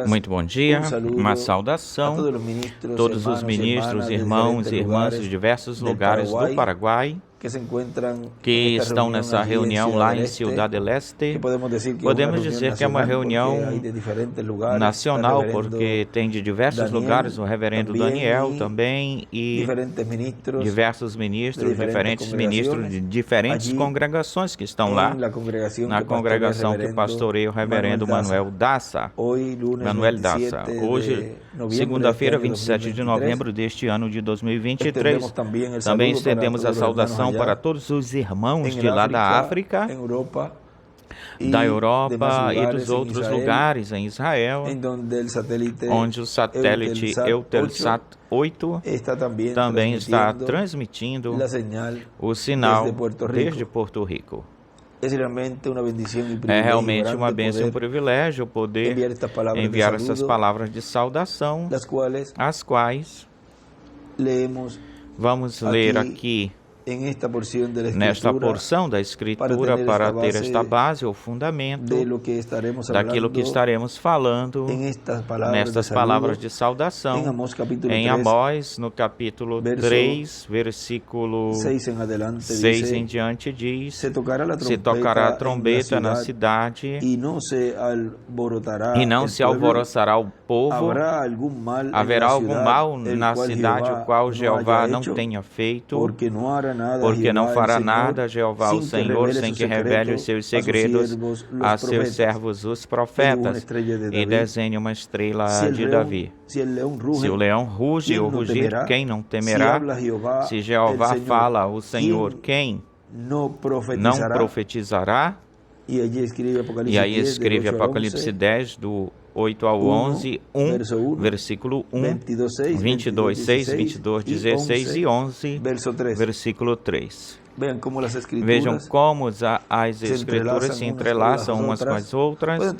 Muito bom dia, uma saudação a todos os ministros, irmãos e irmãs de diversos lugares do Paraguai que estão nessa reunião lá em Ciudad del Este. Podemos dizer que é uma reunião nacional, porque tem de diversos lugares o reverendo Daniel também e diversos ministros, diferentes ministros de diferentes congregações que estão lá, na congregação que pastoreia o reverendo Manuel Daza. Hoje, segunda-feira, 27 de novembro deste ano de 2023, também estendemos a saudação para todos os irmãos de lá da África, da Europa e dos outros lugares em Israel, onde o satélite Eutelsat 8 também está transmitindo o sinal desde Porto Rico. É realmente uma bênção e um privilégio poder enviar essas palavras de saudação, as quais vamos ler aqui nesta porção da Escritura para ter esta base ou fundamento daquilo que estaremos falando nestas palavras de saudação em Amós, no capítulo 3, versículo 6 em diante, diz: se tocará a trombeta na cidade e não se alvoroçará o povo, haverá algum mal na cidade o qual Jeová não tenha feito, porque não fará nada Jeová o Senhor sem que revele os seus segredos a seus servos os profetas e desenhe uma estrela de Davi. Se o leão ruge ou rugir, quem não temerá? Se Jeová fala, o Senhor, quem não profetizará? E aí escreve Apocalipse 10, do 8 ao 11, 1, versículo 1, 22, 6, 22, 16 e 11, versículo 3. Vejam como as Escrituras se entrelaçam umas com as outras.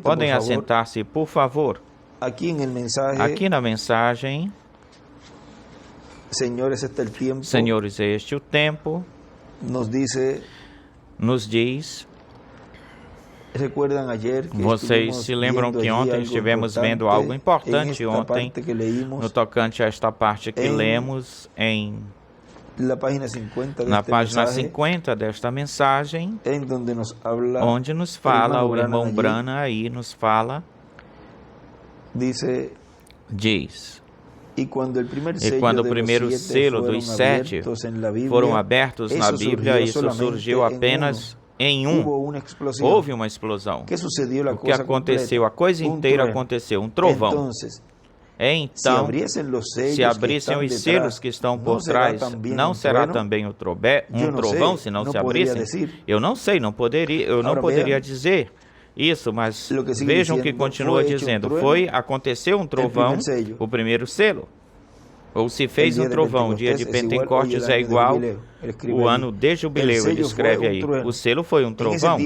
Podem assentar-se, por favor. Aqui na mensagem, Senhores, este é o tempo, nos diz. Vocês se lembram que ontem estivemos vendo algo importante no tocante a esta parte que lemos na página 50 desta mensagem, onde nos fala, o irmão Brana aí nos fala, diz: e quando o primeiro selo dos 7 foram abertos na Bíblia, isso surgiu apenas em houve uma explosão. O que aconteceu? A coisa inteira aconteceu, um trovão. Então, se abrissem os selos que estão por trás, não será também um trovão se não se abrissem? Eu não sei, eu não poderia dizer isso, mas vejam que continua dizendo: aconteceu um trovão, o primeiro selo. Ou se fez um trovão, o dia de Pentecostes é igual o ano de jubileu, ele escreve aí. O selo foi um trovão.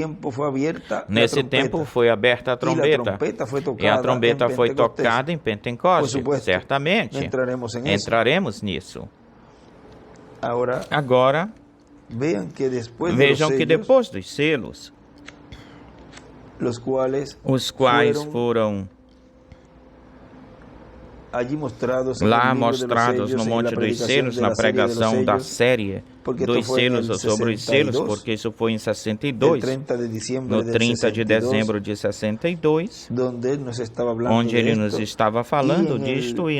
Nesse tempo foi aberta a trombeta, e a trombeta foi tocada em Pentecostes. Certamente, entraremos nisso. Agora, vejam que depois dos selos, os quais foram lá mostrados no Monte dos Selos, na pregação da série dos selos ou sobre os selos, porque isso foi em 62, no 30 de dezembro de 62, onde ele nos estava falando disto, e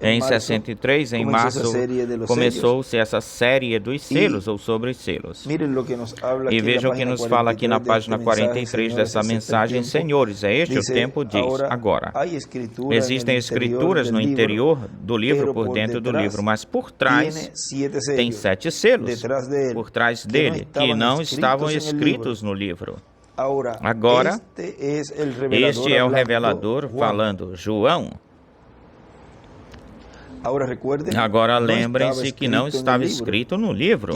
em 63, em março, começou-se essa série dos selos ou sobre os selos. E vejam o que nos fala aqui na página 43 dessa mensagem: Senhores, é este o tempo, diz. Agora, existem escrituras no interior do livro, por dentro do livro, mas por trás tem 7 selos por trás dele, que não estavam escritos no livro. Agora, este é o revelador falando, João. Agora lembrem-se que não estava escrito no livro.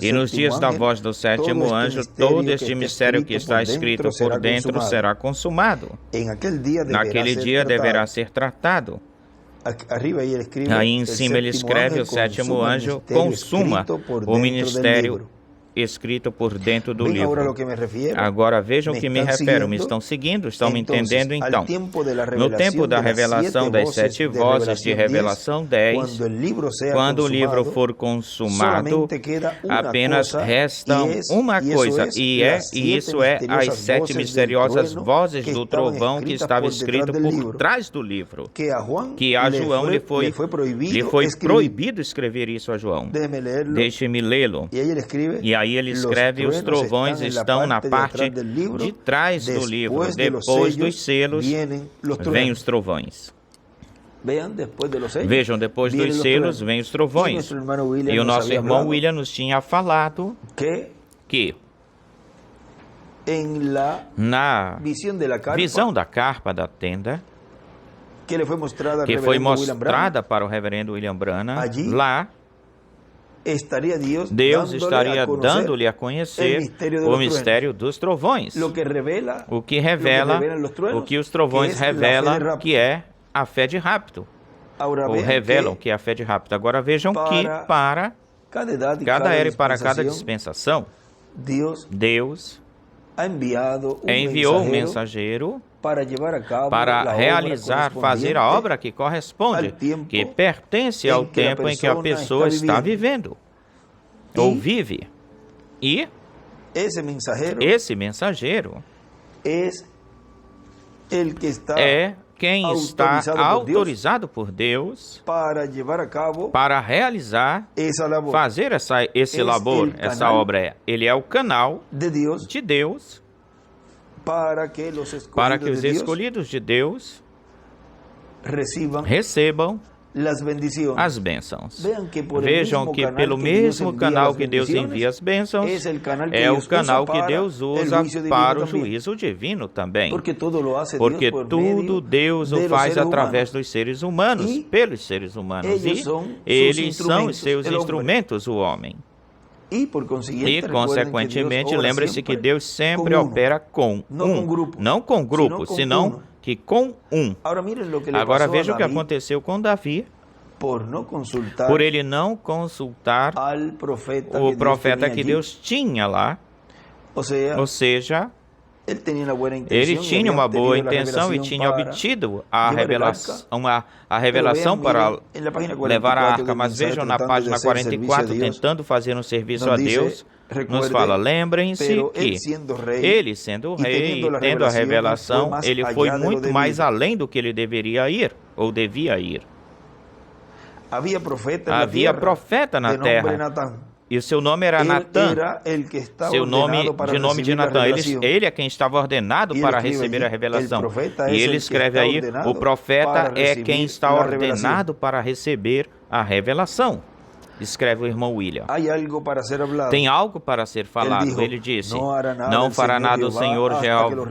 E nos dias da voz do sétimo anjo, todo este mistério que está escrito por dentro será consumado. Naquele dia deverá ser tratado. Aí em cima ele escreve: o sétimo anjo consuma o ministério escrito por dentro do livro. Agora vejam o que me refiro. Me estão seguindo? Estão me entendendo? Então, no tempo da revelação das 7 vozes de Revelação 10, quando o livro for consumado, apenas resta uma coisa, e isso é as 7 misteriosas vozes do trovão que estava escrito por trás do livro, que a João lhe foi proibido escrever isso a João. Deixe-me lê-lo. E aí ele escreve: os trovões estão na parte de trás do livro. Depois dos selos, vêm os trovões. Vejam, depois dos selos, vêm os trovões. E o nosso irmão William nos tinha falado que na visão da carpa da tenda, que foi mostrada para o reverendo William Branham, lá Deus estaria dando-lhe a conhecer o mistério dos trovões, o que revela, o que os trovões revelam, que é a fé de rapto, ou revelam que é a fé de rapto. Agora vejam que para cada era e para cada dispensação, Deus enviou um mensageiro para realizar, fazer a obra que corresponde, que pertence ao tempo em que a pessoa está vivendo, ou vive. E esse mensageiro é quem está autorizado por Deus para realizar, fazer esse labor, essa obra. Ele é o canal de Deus para que os escolhidos de Deus recebam as bênçãos. Vejam que pelo mesmo canal que Deus envia as bênçãos, é o canal que Deus usa para o juízo divino também. Porque tudo Deus o faz através dos seres humanos, pelos seres humanos. E eles são os seus instrumentos, o homem. E, consequentemente, lembre-se que Deus sempre opera com não com grupos, senão que com um. Agora veja o que aconteceu com Davi, por ele não consultar o profeta que Deus tinha lá. Ou seja, ele tinha uma boa intenção e tinha obtido a revelação para levar a arca. Mas vejam na página 44, tentando fazer um serviço a Deus, nos fala: lembrem-se que ele, sendo rei e tendo a revelação, ele foi muito mais além do que ele deveria ir, ou devia ir. Havia profeta na terra. E o seu nome era Natã, seu nome de Natã. Ele é quem estava ordenado para receber a revelação. E ele escreve aí: o profeta é quem está ordenado para receber a revelação. Escreve o irmão William. Tem algo para ser falado. Ele disse: não fará nada o Senhor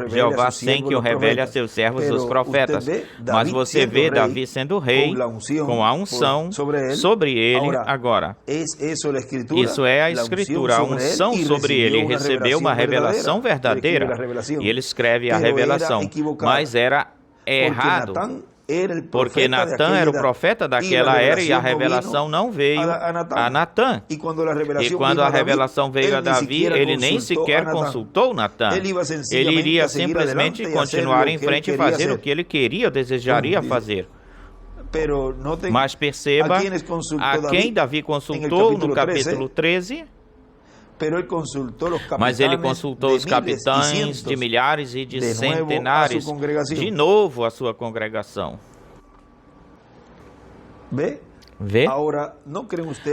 Jeová sem que o revele a seus servos os profetas. Mas você vê Davi sendo rei, com a unção sobre ele. Agora, isso é a Escritura. A unção sobre ele recebeu uma revelação verdadeira. E ele escreve a revelação. Mas era errado, porque Natã era o profeta daquela era e a revelação não veio a Natã. E quando a revelação veio a Davi, ele nem sequer consultou Natã. Ele iria simplesmente continuar em frente e fazer o que ele queria ou desejaria fazer. Mas perceba a quem Davi consultou no capítulo 13. Mas ele consultou os capitães de milhares e de centenares, de novo a sua congregação. Vê?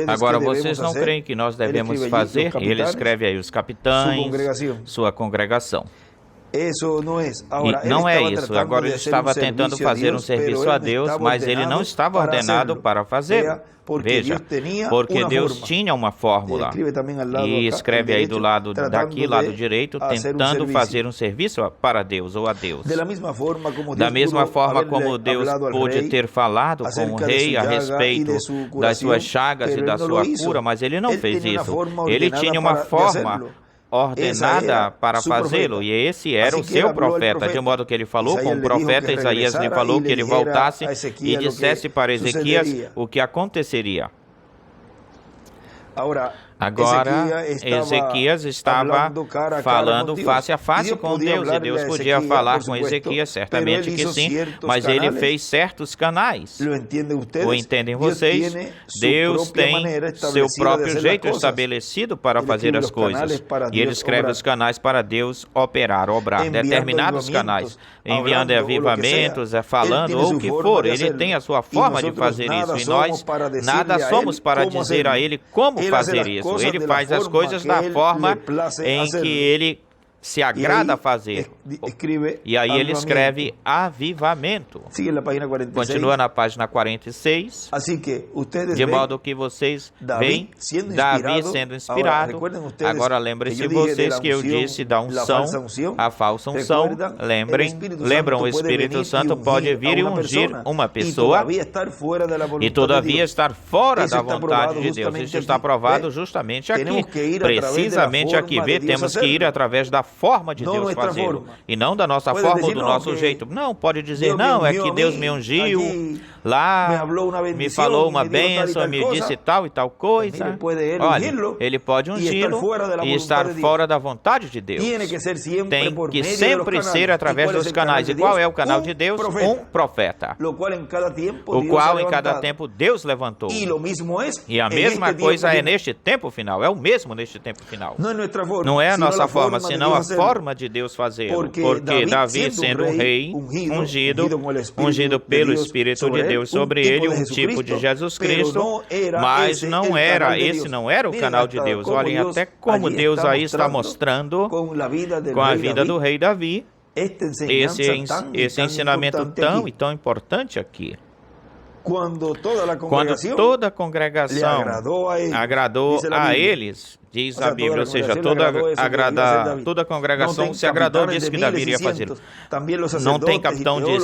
Agora, vocês não creem que nós devemos fazer? E ele escreve aí: os capitães, sua congregação. E não é isso. Agora ele estava tentando fazer um serviço a Deus, mas ele não estava ordenado para fazer. Veja, porque Deus tinha uma fórmula. E escreve aí do lado daqui, lado direito, tentando fazer um serviço para Deus ou a Deus. Da mesma forma como Deus pôde ter falado com o rei a respeito das suas chagas e da sua cura, mas ele não fez isso. Ele tinha uma forma ordenada para fazê-lo, e esse era o seu profeta, de modo que ele falou com o profeta. Isaías lhe falou que ele voltasse e dissesse para Ezequias o que aconteceria. Agora, Ezequias estava falando face a face com Deus, e Deus podia falar com Ezequias, certamente que sim, mas ele fez certos canais. O entendem vocês? Deus tem seu próprio jeito estabelecido para fazer as coisas, e ele escreve os canais para Deus operar, obrar, determinados canais, enviando avivamentos, falando, ou o que for, ele tem a sua forma de fazer isso, e nós nada somos para dizer a ele como fazer isso. Ele faz as coisas da forma em que ele se agrada a fazer. E aí ele escreve avivamento. Continua na página 46. De modo que vocês veem Davi sendo inspirado. Agora lembrem-se vocês que eu disse da unção, a falsa unção. Lembram, o Espírito Santo pode vir e ungir uma pessoa e todavia estar fora da vontade de Deus. Isso está provado justamente aqui. Precisamente aqui. Temos que ir através da forma de Deus fazê-lo, e não da nossa forma ou do nosso jeito. Não, pode dizer, não, é que Deus me ungiu, lá me falou uma bênção, me disse tal e tal coisa. Olha, ele pode ungí-lo e estar fora da vontade de Deus. Tem que sempre ser através dos canais. E qual é o canal de Deus? Um profeta, o qual em cada tempo Deus levantou. E a mesma coisa é neste tempo final, é o mesmo neste tempo final. Não é a nossa forma, senão a forma de Deus fazê-lo, porque Davi, sendo um rei ungido pelo Espírito de Deus sobre ele, um tipo de Jesus Cristo, mas esse não era o canal de Deus. Olhem até como Deus aí está mostrando com a vida do rei Davi esse ensinamento tão e tão importante aqui. Quando toda a congregação agradou a eles, diz a Bíblia, ou seja, toda a congregação se agradou disso que Davi iria fazer. Não tem capitão de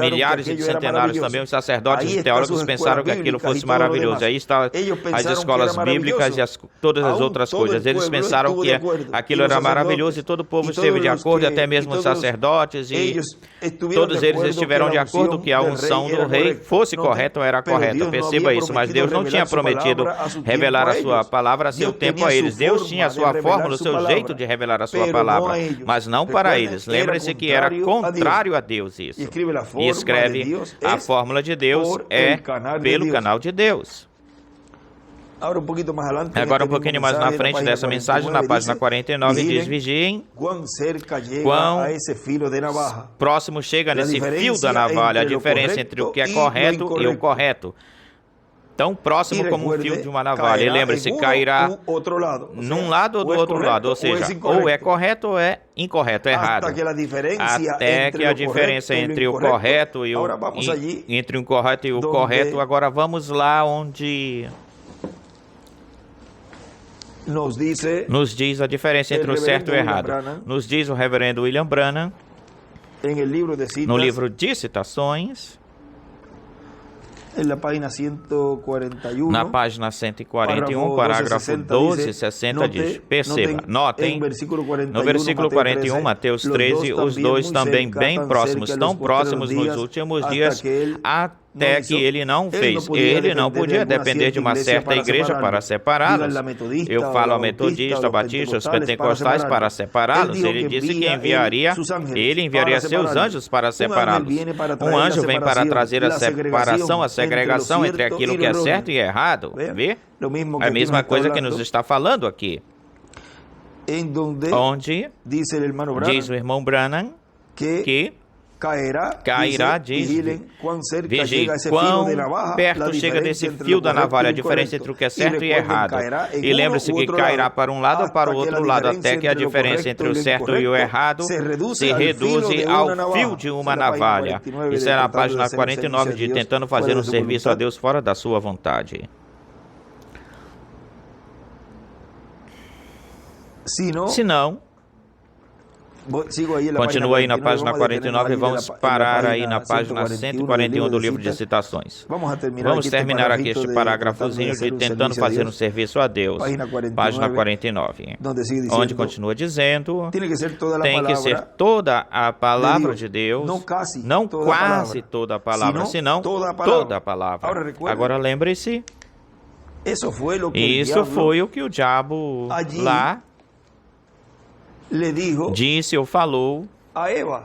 milhares e de centenários, também os sacerdotes e teólogos pensaram que aquilo fosse maravilhoso. Aí estão as escolas bíblicas e todas as outras coisas. Eles pensaram que aquilo era maravilhoso e todo o povo esteve de acordo, e até mesmo os sacerdotes, e todos eles estiveram de acordo que a unção do rei fosse correta ou era correta. Perceba isso, mas Deus não tinha prometido revelar a sua palavra a seu tempo a eles. Deus tinha a sua fórmula, o seu jeito de revelar a sua palavra, mas não para eles. Lembre-se que era contrário a Deus isso. E escreve, a fórmula de Deus é pelo canal de Deus. Agora um pouquinho mais na frente dessa mensagem, na página 49, diz, vigiem quão próximo chega nesse fio da navalha a diferença entre o que é correto e o correto. Tão próximo como um fio de uma navalha. E lembre-se, cairá num lado ou do outro lado, ou seja, ou é correto ou é incorreto, é errado. Até que a diferença entre o correto e entre o incorreto e o correto. Agora vamos lá onde nos diz a diferença entre o certo e o errado. Nos diz o reverendo William Branham, no livro de citações, na página 141, parágrafo 1260, diz, perceba, notem, no versículo 41, Mateus 13, os dois também bem próximos, tão próximos nos últimos dias, até que ele não fez. Ele não podia depender de uma certa igreja para separá-los. Eu falo a metodista, batista, os pentecostais para separá-los. Ele disse que ele enviaria seus anjos para separá-los. Um anjo vem para trazer a separação, a segregação entre aquilo que é certo e errado. Vê? A mesma coisa que nos está falando aqui. Onde diz o irmão Branham que cairá, diz, vigie quão perto chega desse fio da navalha, a diferença entre o que é certo e errado. E lembre-se que cairá para um lado ou para o outro lado, até que a diferença entre o certo e o errado se reduz ao fio de uma navalha. Isso é na página 49 de Tentando Fazer um Serviço a Deus Fora da Sua Vontade. Se não, continua aí na página 49 e vamos parar aí na página 141 do livro de citações. Vamos terminar aqui este parágrafozinho de Tentando Fazer um Serviço a Deus, página 49, onde continua dizendo, tem que ser toda a palavra de Deus, não quase toda a palavra, senão toda a palavra. Agora lembre-se E isso foi o que o diabo lá disse ou falou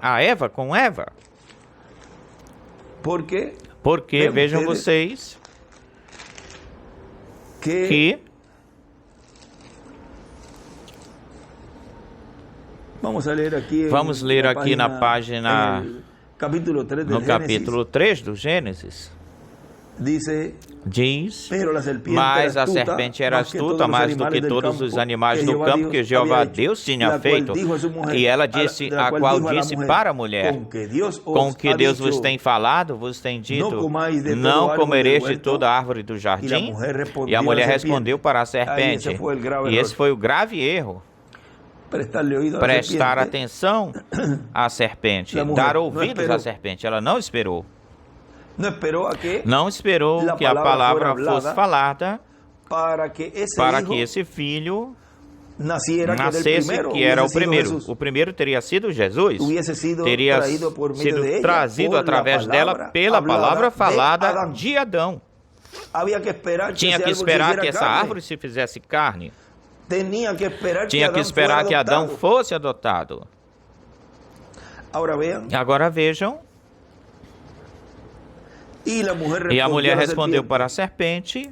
a Eva, com Eva. Porque vejam vocês que vamos ler aqui na página, no capítulo 3 do Gênesis. Diz, mas a serpente era astuta mais do que todos os animais do campo que Jeová Deus tinha feito. E ela disse, a qual disse para a mulher, com o que Deus vos tem falado, vos tem dito, não comereis de toda a árvore do jardim? E a mulher respondeu para a serpente, e esse foi o grave erro. Prestar atenção à serpente, dar ouvidos à serpente. Ela não esperou. Não esperou que a palavra fosse falada para que esse filho nascesse, que era o primeiro. O primeiro teria sido Jesus. Teria sido trazido através dela pela palavra falada de Adão. Tinha que esperar que essa árvore se fizesse carne. Tinha que esperar que Adão fosse adotado. Agora vejam. E a mulher respondeu para a serpente,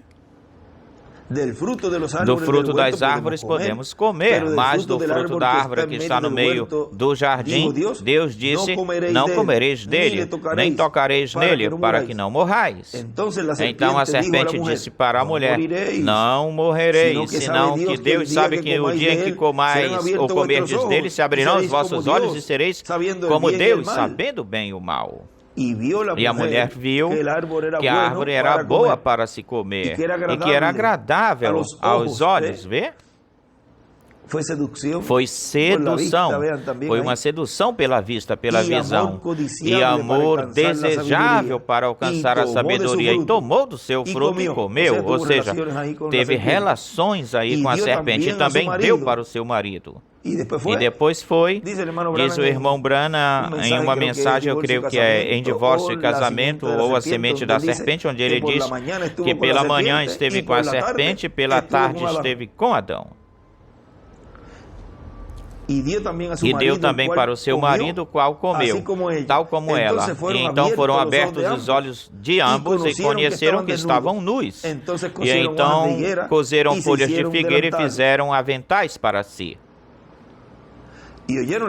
do fruto das árvores podemos comer, mas do fruto da árvore que está no meio do jardim, Deus disse, não comereis dele, nem tocareis nele, para que não morrais. Então a serpente disse para a mulher, não morrereis, senão que Deus sabe que o dia em que comais ou comerdes dele, se abrirão os vossos olhos e sereis como Deus, sabendo bem e o mal. E a mulher viu que a árvore era boa para se comer e que era agradável aos olhos, vê? Foi sedução, foi uma sedução pela vista, pela visão, e amor desejável para alcançar a sabedoria, e tomou do seu fruto e comeu, ou seja, teve relações aí com a serpente, e também deu para o seu marido. E depois foi, diz o irmão Branham em uma mensagem, eu creio que é em Divórcio e Casamento, ou a semente da serpente, onde ele diz que pela manhã esteve com a serpente e pela tarde esteve com Adão. E deu também para o seu marido, o qual comeu, tal como ela. E então foram abertos os olhos de ambos e conheceram que estavam nus. E então cozeram folhas de figueira e fizeram aventais para si.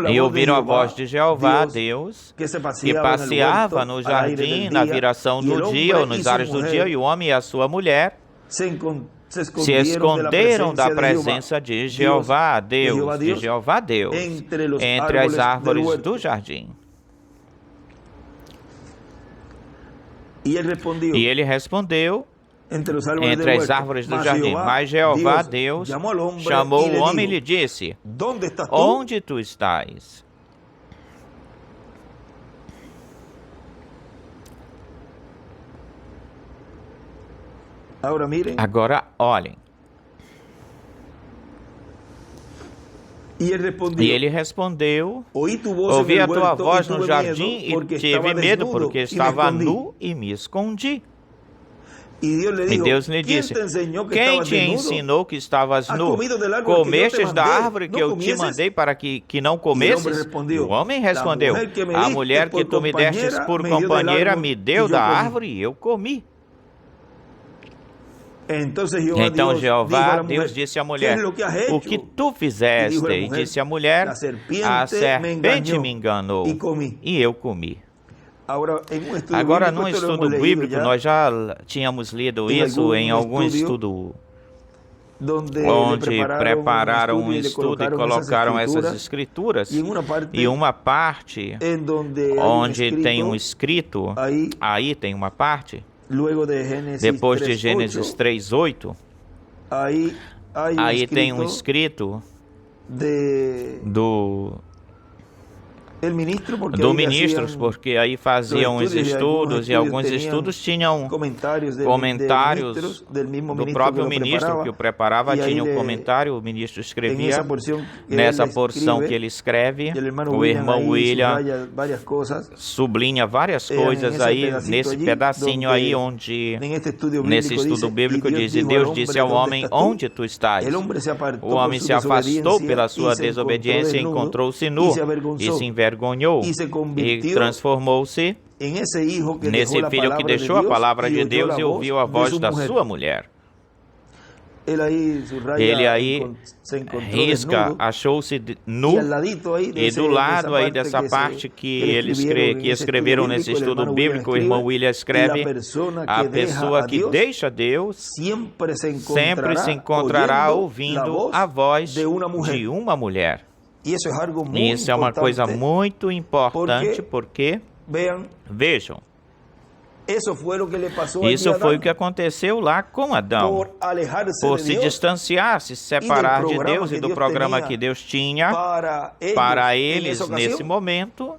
E ouviram a voz de Jeová, Deus, que passeava no jardim na viração do dia ou nos ares do dia, e o homem e a sua mulher se esconderam da presença de Jeová, Deus, entre as árvores do jardim. E ele respondeu, entre as árvores do jardim. Mas Jeová, Deus, chamou o homem e lhe disse, onde tu estás? Agora olhem. E ele respondeu, ouvi a tua voz no jardim e tive medo, porque estava nu e me escondi. E Deus lhe disse, quem te ensinou que estavas nu? Comestes da árvore que eu te mandei para que não comesses? O homem respondeu, a mulher que tu me destes por companheira me deu da árvore e eu comi. Então Jeová, Deus disse à mulher, o que tu fizeste? E disse a mulher, a serpente me enganou e eu comi. Agora, num estudo bíblico, nós já tínhamos lido isso em algum estudo onde prepararam um estudo e colocaram essas escrituras, e uma parte onde tem um escrito, aí tem uma parte, depois de Gênesis 3:8, aí tem um escrito do ministro, porque aí faziam os estudos e alguns estudos tinham comentários do próprio ministro que o preparava, tinha um comentário, o ministro escrevia nessa porção que ele escreve, o irmão William sublinha várias coisas aí, nesse pedacinho aí onde, nesse estudo bíblico diz, e Deus disse ao homem, onde tu estás? O homem se afastou pela sua desobediência, encontrou-se nu e se envergonhou e transformou-se nesse filho que deixou a palavra de Deus e ouviu a voz da sua mulher. Ele aí risca, achou-se nu, e do lado aí dessa parte que escreveram nesse estudo bíblico, o irmão William escreve, a pessoa que deixa Deus sempre se encontrará ouvindo a voz de uma mulher. E isso é uma coisa muito importante, porque, vejam, isso foi o que aconteceu lá com Adão. Por se distanciar, se separar de Deus e do programa que Deus tinha para eles nesse momento,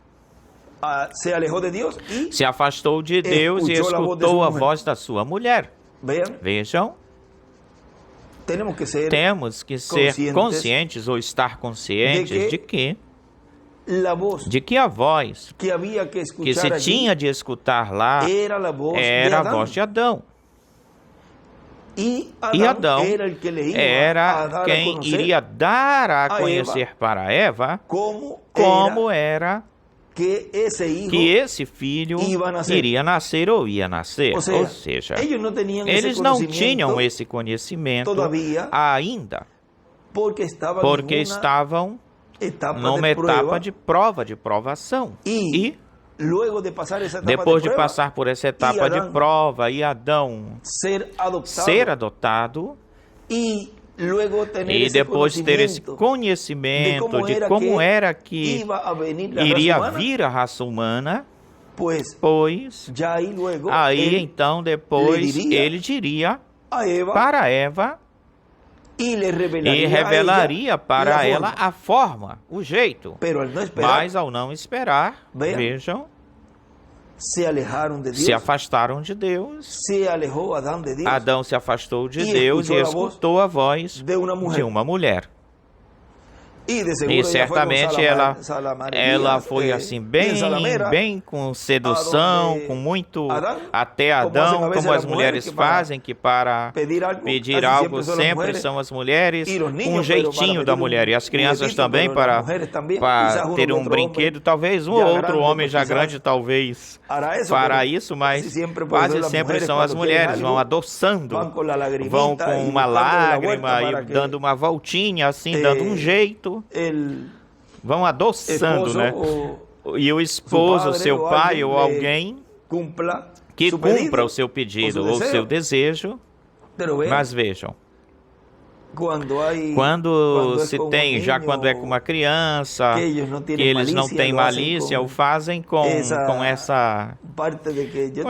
se afastou de Deus e escutou a voz da sua mulher. Vejam. Temos que ser conscientes ou estar conscientes de que a voz que se tinha de escutar lá era a voz de Adão. E Adão era quem iria dar a conhecer para Eva como era que esse filho iria nascer ou ia nascer. Ou seja, eles não tinham esse conhecimento ainda, porque estavam numa etapa de prova, de provação. E depois de passar por essa etapa de prova e Adão ser adotado, e depois ter esse conhecimento de como era que iria vir a raça humana, pois aí então depois ele diria para Eva e revelaria para ela a forma, o jeito. Mas ao não esperar, vejam, se afastaram de Deus. Adão se afastou de Deus e escutou a voz de uma mulher. E certamente ela foi assim bem com sedução, com muito, até Adão, como as mulheres fazem, que para pedir algo sempre são as mulheres, com um jeitinho da mulher. E as crianças também, para ter um brinquedo, talvez um ou outro homem já grande talvez fará isso, mas quase sempre são as mulheres, vão adoçando, vão com uma lágrima e dando uma voltinha assim, dando um jeito. Vão adoçando, né? E o esposo, seu pai ou alguém que cumpra o seu pedido ou o seu desejo. Mas vejam, quando se tem, já quando é com uma criança, que eles não têm malícia, o fazem com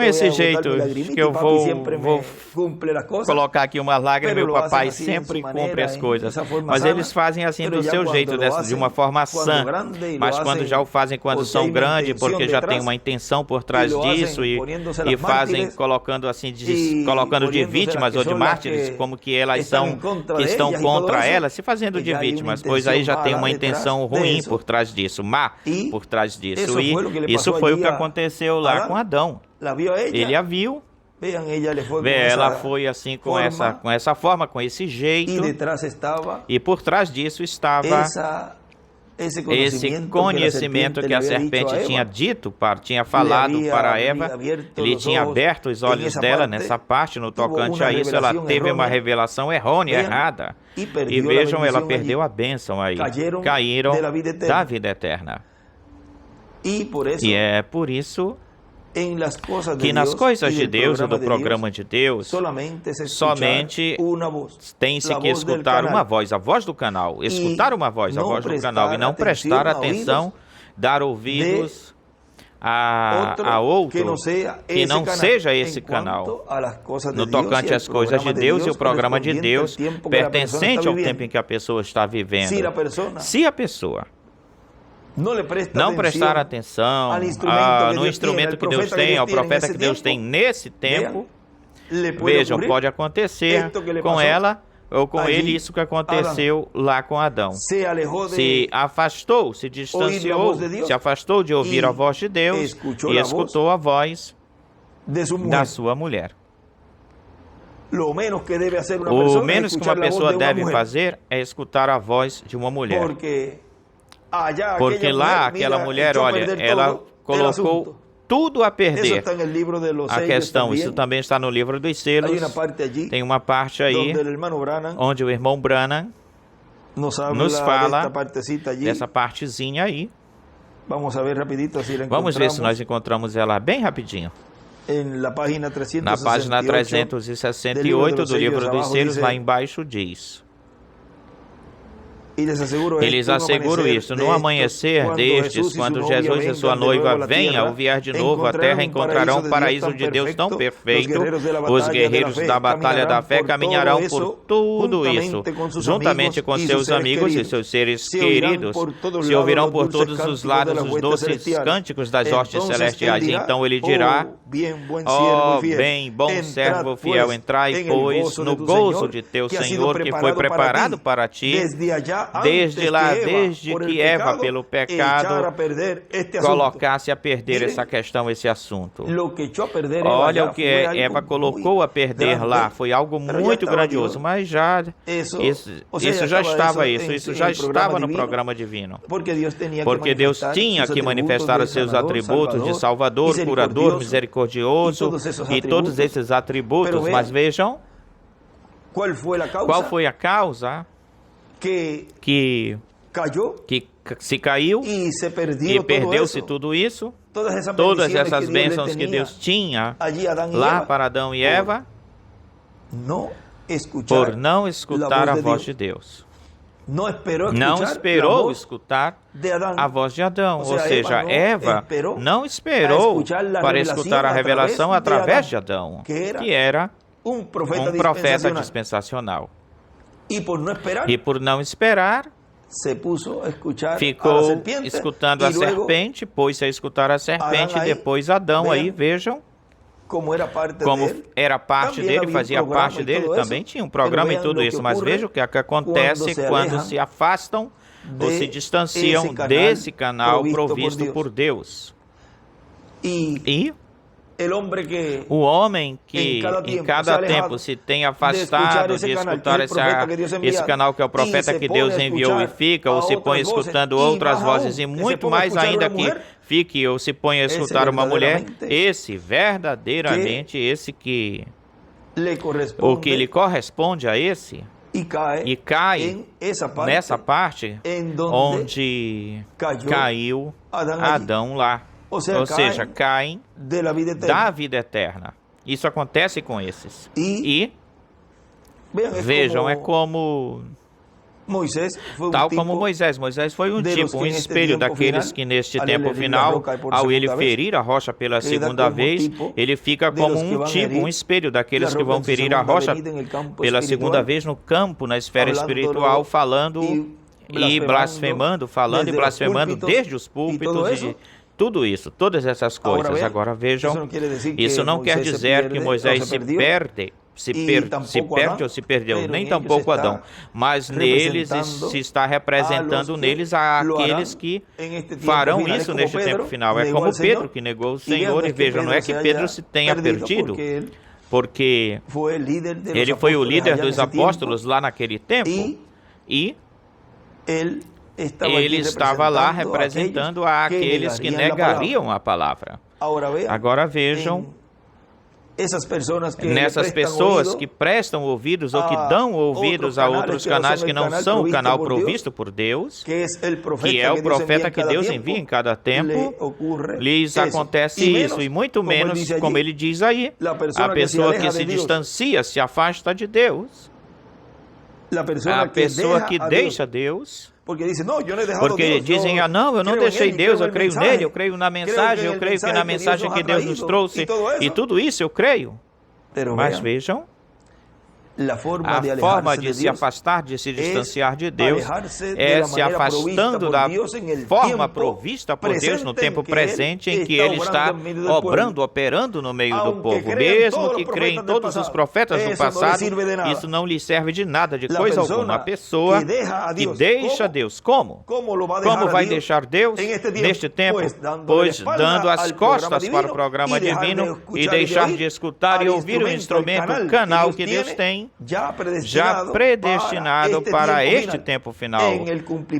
esse jeito, que eu vou colocar aqui uma lágrima e o papai sempre cumpre as coisas. Mas eles fazem assim do seu jeito, de uma forma sã. Mas quando já o fazem quando são grandes, porque já tem uma intenção por trás disso, e fazem colocando de vítimas ou de mártires, como que elas são, que estão contra ela, se fazendo de vítimas, pois aí já tem uma intenção ruim por trás disso, má por trás disso. E isso foi o que aconteceu lá com Adão. Ele a viu, ela foi assim com essa forma, com esse jeito, e por trás disso estava esse conhecimento que a serpente tinha dito, tinha falado para Eva. Ele tinha aberto os olhos dela nessa parte, no tocante a isso. Ela teve uma revelação errônea, errada. E vejam, ela perdeu a bênção aí. Caíram da vida eterna. E é por isso que nas coisas de Deus e do programa de Deus, somente tem-se que escutar uma voz, a voz do canal, escutar uma voz, a voz do canal, e não prestar atenção, dar ouvidos a outro que não seja esse canal, no tocante às coisas de Deus e o programa de Deus, pertencente ao tempo em que a pessoa está vivendo. Se a pessoa não prestar atenção no instrumento que Deus tem, ao profeta que Deus tem nesse tempo, vejam, pode acontecer com ela ou com ele isso que aconteceu lá com Adão. Se afastou, se distanciou, se afastou de ouvir a voz de Deus e escutou a voz da sua mulher. O menos que uma pessoa deve fazer é escutar a voz de uma mulher. Porque lá, aquela mulher, olha, ela colocou tudo a perder. A questão, isso também está no livro dos selos. Tem uma parte aí, onde o irmão Branham nos fala dessa partezinha aí. Vamos ver se nós encontramos ela bem rapidinho. Na página 368 do livro dos selos, lá embaixo diz: e lhes asseguro isto, no amanhecer destes, quando Jesus e sua noiva venham ou vier de novo à terra, encontrarão o paraíso de Deus tão perfeito. Os guerreiros da batalha da fé caminharão por tudo isso, juntamente com seus amigos e seus seres queridos. Se ouvirão por todos os lados os doces cânticos das hostes celestiais. E então ele dirá: ó bem, bom servo fiel, entrai, pois, no gozo de teu Senhor, que foi preparado para ti desde lá, desde que Eva, pelo pecado, colocasse a perder essa questão, esse assunto. Olha o que Eva colocou a perder lá, foi algo muito grandioso, mas já isso já estava no programa divino. Porque Deus tinha que manifestar os seus atributos de Salvador, curador, misericordioso e todos esses atributos, mas vejam, qual foi a causa? Que se caiu e perdeu-se tudo isso, todas essas bênçãos que Deus tinha lá para Adão e Eva, por não escutar a voz de Deus. Não esperou escutar a voz de Adão, ou seja, Eva não esperou para escutar a revelação através de Adão, que era um profeta dispensacional. E por não esperar, ficou escutando a serpente, pôs-se a escutar a serpente, e depois Adão aí, vejam, como era parte dele, fazia parte dele, também tinha um programa e tudo isso, mas vejam o que acontece quando se afastam ou se distanciam desse canal provisto por Deus. E o homem que em cada tempo se tem afastado de escutar esse canal que é o profeta que Deus enviou e fica, ou se põe escutando outras vozes, e muito mais ainda que fique ou se põe a escutar uma mulher, esse verdadeiramente, esse que o que lhe corresponde a esse, e cai nessa parte onde caiu Adão lá. Ou seja, caem da vida eterna. Isso acontece com esses. E vejam, é como tal como Moisés. Moisés foi um tipo, um espelho daqueles que neste tempo final, ao ele ferir a rocha pela segunda vez, ele fica como um tipo, um espelho daqueles que vão ferir a rocha pela segunda vez no campo, na esfera espiritual, falando e blasfemando, desde os púlpitos e tudo isso, todas essas coisas. Agora vejam, isso não quer dizer que Moisés se perde ou se perdeu, nem tampouco Adão, mas neles se está representando neles aqueles que farão isso neste tempo final. É como Pedro que negou o Senhor, e vejam, não é que Pedro se tenha perdido, porque ele foi o líder dos apóstolos lá naquele tempo, e ele estava lá representando aqueles que negariam a palavra. Agora vejam, nessas pessoas que prestam ouvidos ou que dão ouvidos a outros canais que não são o canal provisto por Deus, que é o profeta que Deus envia em cada tempo, lhes acontece isso, e muito menos, como ele diz aí, a pessoa que se distancia, se afasta de Deus, a pessoa que deixa Deus. Porque dizem, não, eu não deixei Deus, eu creio nele, eu creio na mensagem, eu creio que na mensagem que Deus nos trouxe, e tudo isso eu creio. Mas vejam, A forma de se afastar, de se distanciar de Deus, é se afastando da forma provista por Deus no tempo presente em que Ele está operando no meio do povo. Mesmo que crê em todos os profetas do passado, isso não lhe serve de nada, de coisa alguma. A pessoa que deixa Deus, como? Como vai deixar Deus neste tempo? Pois dando as costas para o programa divino e deixar de escutar e ouvir o instrumento, o canal que Deus tem, já predestinado para este tempo final,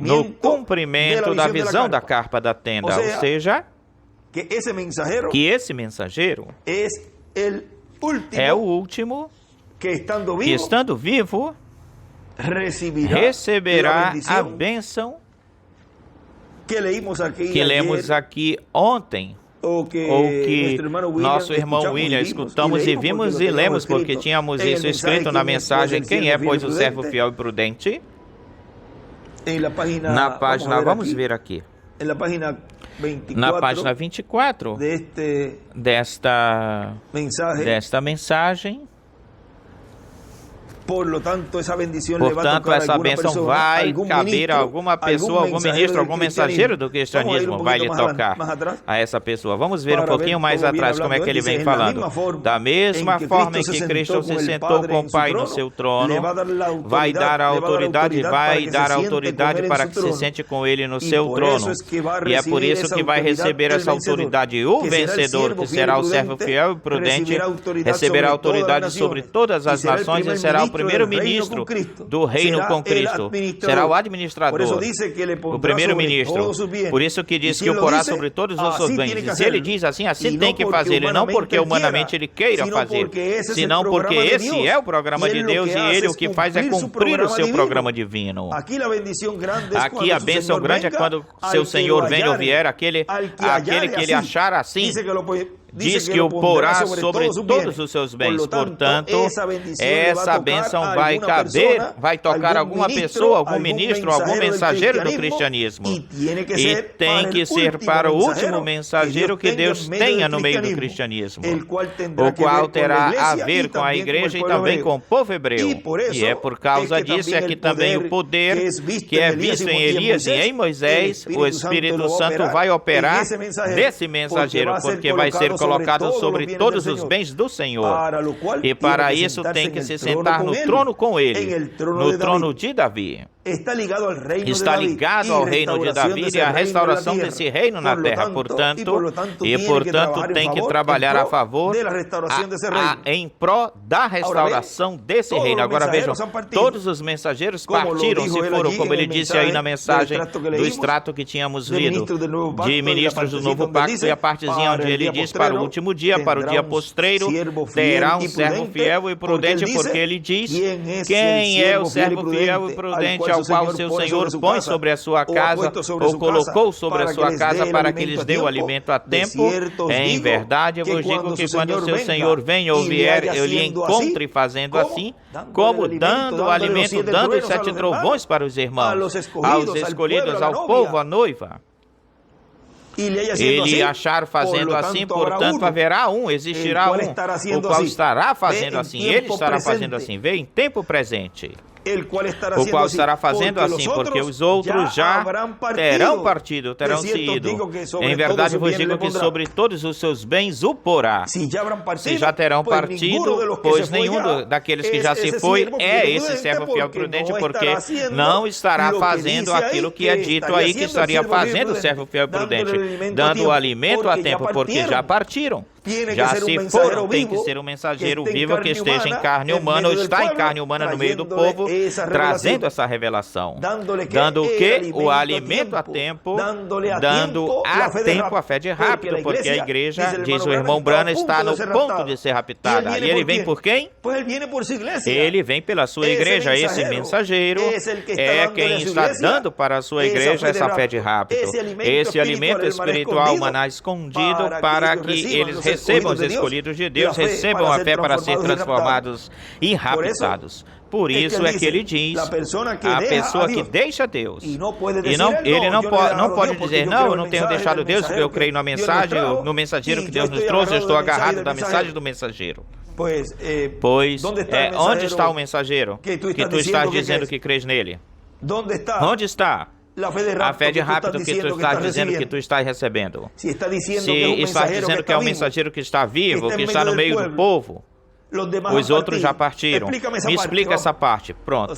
no cumprimento da visão da carpa da tenda, ou seja, que esse mensageiro é o último que, estando vivo, receberá a bênção que lemos aqui ontem, ou que nosso irmão William escutamos e vimos e lemos, porque tínhamos isso escrito na mensagem: quem é, pois, o servo fiel e prudente? Na página, vamos ver aqui, na página 24 desta mensagem. Portanto, essa bênção vai caber a alguma pessoa, algum ministro, algum mensageiro do cristianismo, vai lhe tocar a essa pessoa. Vamos ver um pouquinho mais atrás como é que ele vem falando. Da mesma forma em que Cristo se sentou com o Pai no seu trono, vai dar a autoridade para que se sente com Ele no seu trono. E é por isso que vai receber essa autoridade. O vencedor, que será o servo fiel e prudente, receberá autoridade sobre todas as nações e será o primeiro-ministro do reino com Cristo. Será o administrador, o primeiro-ministro. Por isso que diz que o porá sobre todos os seus bens. E se ele diz assim, assim tem que fazer. E não porque humanamente ele queira fazer, senão porque esse é o programa de Deus e ele o que faz é cumprir o seu programa divino. Aqui a bênção grande é quando seu Senhor vem ou vier, aquele que ele achar assim, diz que o porá sobre todos os seus bens. Portanto, essa bênção vai caber, vai tocar alguma pessoa, algum ministro, algum mensageiro do cristianismo. E tem que ser para o último mensageiro que Deus tenha no meio do cristianismo, o qual terá a ver com a igreja e também com o povo hebreu. E é por causa disso é que também o poder que é visto em Elias e em Moisés, o Espírito Santo vai operar desse mensageiro, porque vai ser colocado sobre todos os bens do Senhor. E para isso tem que se sentar no trono com ele, no trono de Davi. Está ligado ao reino de Davi e à restauração desse reino na terra. Portanto, tem que trabalhar a favor, em pró da restauração desse reino. Agora vejam, todos os mensageiros partiram, se foram, como ele disse aí na mensagem do extrato que tínhamos lido, de ministros do novo pacto, e a partezinha onde ele diz: para o último dia, para o dia postreiro, terá um servo fiel e prudente, porque ele diz: quem é o servo fiel e prudente ao qual o seu Senhor põe sobre a sua casa, ou colocou sobre a sua casa para que lhes dê o alimento a tempo? Em verdade, eu vos digo que quando o seu Senhor vem ou vier, eu lhe encontre fazendo assim, como dando o alimento, dando os 7 trovões para os irmãos, aos escolhidos, ao povo, à noiva. Ele achar fazendo assim, portanto haverá existirá o qual estará fazendo assim, ele estará fazendo assim, vê em tempo presente. O qual estará fazendo assim, porque os outros já terão partido, terão se ido. Em verdade vos digo que sobre todos os seus bens o porá. Se já terão partido, pois nenhum daqueles que já se foi é esse servo fiel e prudente, porque não estará fazendo aquilo que é dito aí que estaria fazendo o servo fiel e prudente, dando o alimento a tempo, porque já partiram. Já se foram, tem que ser um mensageiro vivo que esteja em carne humana, ou está em carne humana no meio do povo, trazendo essa revelação. Dando o quê? O alimento a tempo, dando a tempo a fé de rápido, porque a igreja, diz o irmão Brana, está no ponto de ser raptada. E ele vem por quem? Ele vem pela sua igreja. Esse mensageiro é quem está dando para a sua igreja essa fé de rápido, esse alimento espiritual maná escondido, para que eles recebam os escolhidos de Deus, recebam a fé para ser transformados e raptados. Por isso é que ele diz, a pessoa que deixa Deus, ele não pode dizer, não, eu não tenho deixado Deus, porque eu creio na mensagem, no mensageiro que Deus nos trouxe, eu estou agarrado da mensagem do mensageiro. Pois, onde está o mensageiro que tu estás dizendo que crês nele? Onde está a fé de rápido que tu estás dizendo que tu estás recebendo? Se estás dizendo que é um mensageiro que está vivo, que está no meio do povo, os outros já partiram. Me explica essa parte. Pronto.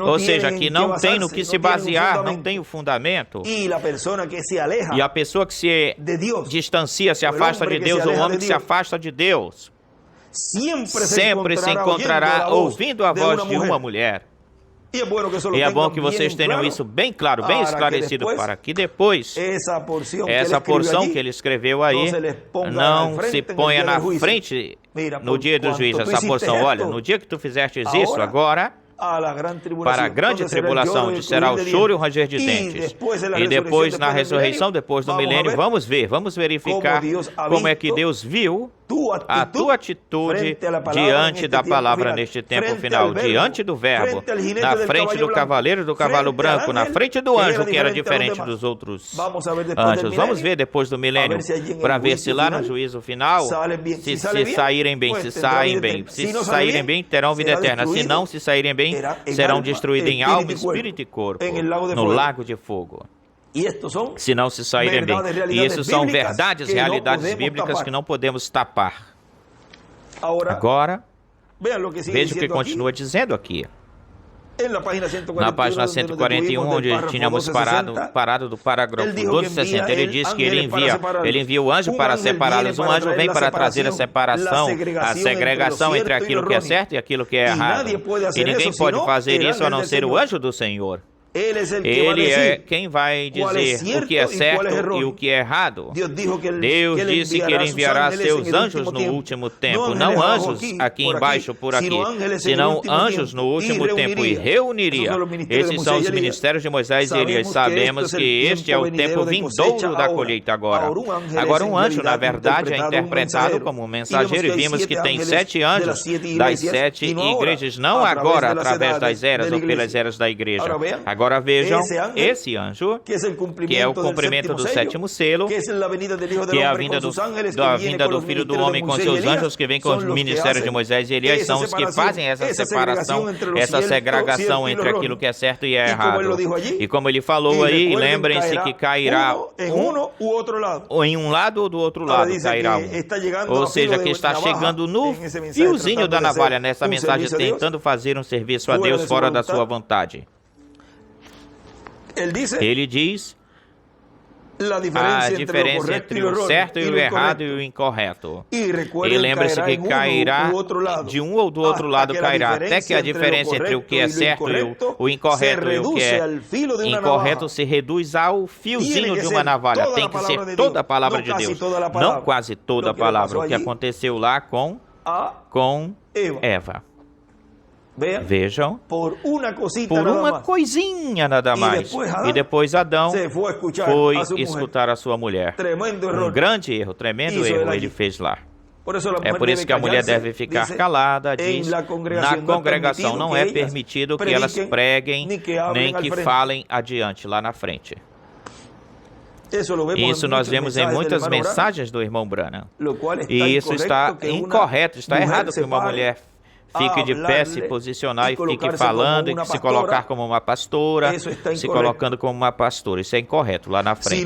Ou seja, que não tem no que se basear, não tem o fundamento. E a pessoa que se distancia, se afasta de Deus, o homem que se afasta de Deus, sempre se encontrará ouvindo a voz de uma mulher. E é bom que vocês tenham isso bem claro, bem esclarecido, para que depois essa porção que ele escreveu aí não se ponha na frente no dia do juízo. Essa porção, olha, no dia que tu fizestes isso, agora para a grande tribulação, onde será o choro e o ranger de dentes. E depois, na ressurreição, depois do milênio, vamos verificar como é que Deus viu a tua atitude diante da palavra neste tempo final, diante do verbo, na frente do cavaleiro do cavalo branco, na frente do anjo, que era diferente dos outros anjos. Vamos ver depois do milênio, para ver se lá no juízo final, se saírem bem, se saem bem. Se saírem bem, terão vida eterna. Se não, se saírem bem, serão destruídos em alma, espírito e corpo, no lago de fogo. Se não se saírem bem. E isso são verdades, realidades bíblicas que não podemos tapar. Agora, veja o que continua dizendo aqui. Na página 141, onde tínhamos parado do parágrafo 260, ele diz que ele envia o anjo para separá-los. Um anjo vem para trazer a separação, a segregação entre aquilo que é certo e aquilo que é errado. E ninguém pode fazer isso a não ser o anjo do Senhor. Ele é quem vai dizer o que é certo e o que é errado. Deus disse que Ele enviará seus anjos no último tempo, não anjos aqui embaixo por aqui, senão anjos no último tempo, e reuniria. Esses são os ministérios de Moisés e Elias. Sabemos que este é o tempo vindouro da colheita agora. Agora, um anjo, na verdade, é interpretado como um mensageiro, e vimos que tem 7 anjos das 7 igrejas, não agora através das eras ou pelas eras da igreja. Agora vejam, esse anjo, que é o cumprimento do 7º selo, que é a vinda do Filho do Homem com seus anjos, que vem com os ministérios de Moisés e Elias, são os que fazem essa separação, essa segregação entre aquilo que é certo e é errado. E como ele falou aí, lembrem-se que cairá ou em um lado ou do outro lado cairá um. Ou seja, que está chegando no fiozinho da navalha nessa mensagem, tentando fazer um serviço a Deus fora da sua vontade. Ele diz a diferença entre o certo e o errado e o incorreto. E lembre-se que cairá de um ou do outro lado, cairá, até que a diferença entre o que é certo e o incorreto e o que é incorreto se reduz ao fiozinho de uma navalha. Tem que ser toda a palavra de Deus, não quase toda a palavra, o que aconteceu lá com Eva. Vejam, por uma coisinha nada mais. E depois Adão foi escutar a sua mulher. Um grande erro, tremendo erro ele fez lá. É por isso que a mulher deve ficar calada, diz, na congregação não é permitido que elas preguem, nem que falem adiante, lá na frente. Isso nós vemos em muitas mensagens do irmão Branham. E isso está incorreto, está errado que uma mulher fique de pé, se posicionar e fique falando e se colocar como uma pastora, se colocando como uma pastora. Isso é incorreto lá na frente.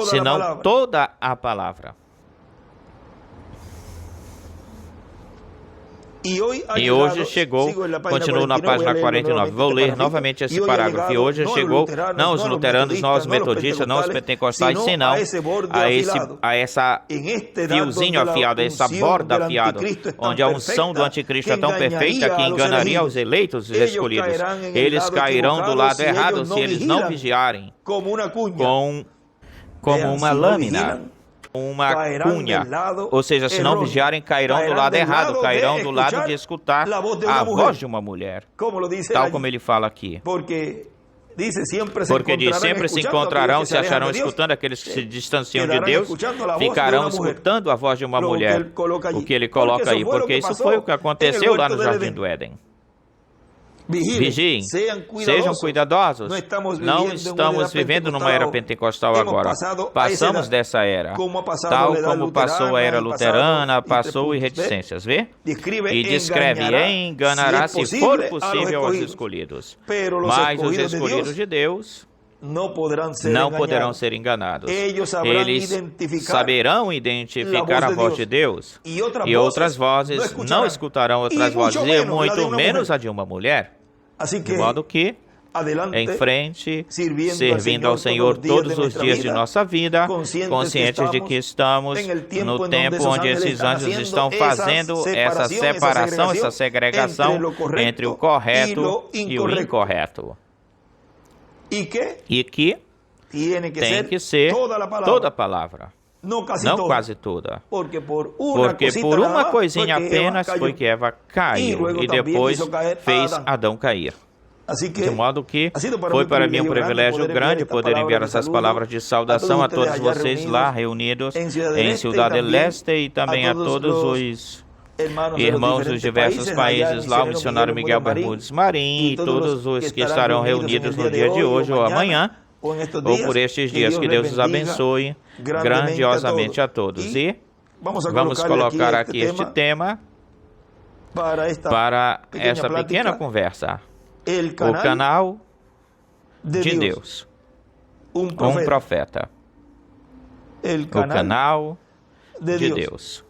Senão toda a palavra. E hoje chegou, continuo na página 49, vou ler novamente esse parágrafo. E hoje chegou, não os luteranos, não os metodistas, não os pentecostais, senão a essa fiozinho afiado, a essa borda afiada, onde a unção do anticristo é tão perfeita que enganaria os eleitos, os escolhidos. Eles cairão do lado errado se eles não vigiarem, como uma lâmina. Uma cunha, ou seja, se não vigiarem, cairão do lado errado, cairão do lado de escutar a voz de uma mulher, tal como ele fala aqui. Porque diz, sempre se encontrarão, se acharão escutando aqueles que se distanciam de Deus, ficarão escutando a voz de uma mulher, o que ele coloca aí, porque isso foi o que aconteceu lá no Jardim do Éden. Vigiem, sejam cuidadosos. Não estamos vivendo numa era pentecostal agora. Passamos dessa era, tal como passou a era luterana, passou em reticências, vê? E descreve, enganará se for possível aos escolhidos. Mas os escolhidos de Deus não poderão ser enganados. Eles saberão identificar a voz de Deus, e outras vozes não escutarão outras vozes, e muito menos a de uma mulher. De modo que, em frente, servindo ao Senhor todos os dias de nossa vida, conscientes de que estamos no tempo onde esses anjos estão fazendo essa separação, essa segregação entre o correto e o incorreto. E que tem que ser toda a palavra, não quase toda. Porque por uma coisinha apenas foi que Eva caiu e depois fez Adão cair. De modo que foi para mim um privilégio grande poder enviar essas palavras de saudação a todos vocês lá reunidos em Ciudad del Este e também a todos os irmãos dos diversos países lá, o missionário Miguel Bermudes Marim e todos os que estarão reunidos no dia de hoje ou amanhã, ou por estes dias. Que Deus os abençoe grandiosamente a todos. E vamos colocar aqui este tema para esta pequena conversa. O canal de Deus. Um profeta. O canal de Deus.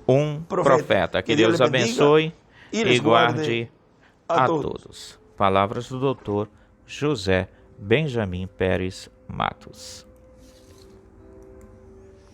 Um profeta. Que Deus abençoe e guarde a todos. Palavras do Dr. José Benjamin Pérez Matos.